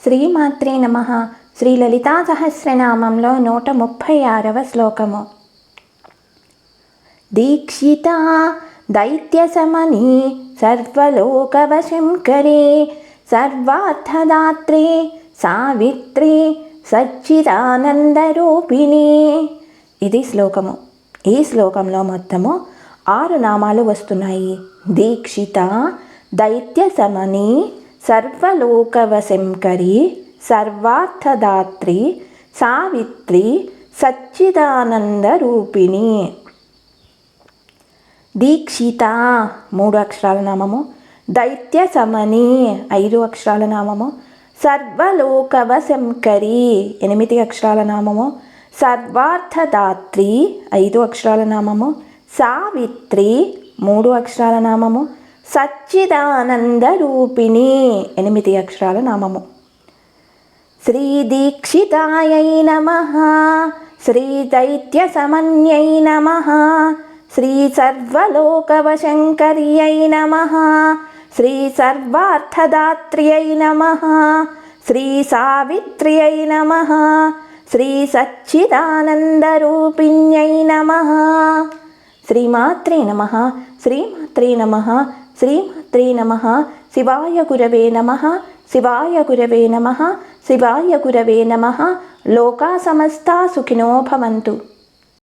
శ్రీమాత్రే నమః. శ్రీ లలితా సహస్రనామంలో 136వ శ్లోకము. దీక్షితా దైత్యశమనీ సర్వలోకవశంకరే సర్వార్థదాత్రే సావిత్రి సచ్చిదానందరూపిణి. ఇది శ్లోకము. ఈ శ్లోకంలో మొత్తము 6 నామాలు వస్తున్నాయి. దీక్షిత, దైత్యశమని, సర్వలోకవశంకరి, సర్వార్థదాత్రి, సావిత్రి, సచ్చిదానందరూపిణి. దీక్షిత 3 అక్షరాల నామము, దైత్యశమని 5 అక్షరాల నామము, సర్వలోకవశంకరి 8 అక్షరాల నామము, సర్వార్థదాత్రి 5 అక్షరాల నామము, సావిత్రి 3 అక్షరాల నామము, సచ్చిదానందరూపిణి 8 అక్షరాల నామము. శ్రీ దీక్షితాయై నమః, శ్రీ దైత్యశమన్యై నమః, శ్రీ సర్వలోకవశంకర్యై నమః, శ్రీ సర్వార్థదాత్ర్యై నమః, శ్రీ సావిత్ర్యై నమః, శ్రీ సచ్చిదానందరూపిణ్యై నమః. శ్రీమాత్రే నమః. శ్రీమాత్రే నమః. శ్రీమాత్రే నమః. శివాయ గురవే నమః. శివాయ గురవే నమః. శివాయ గురవే నమః. లోకా సమస్తా సుఖినో భవంతు.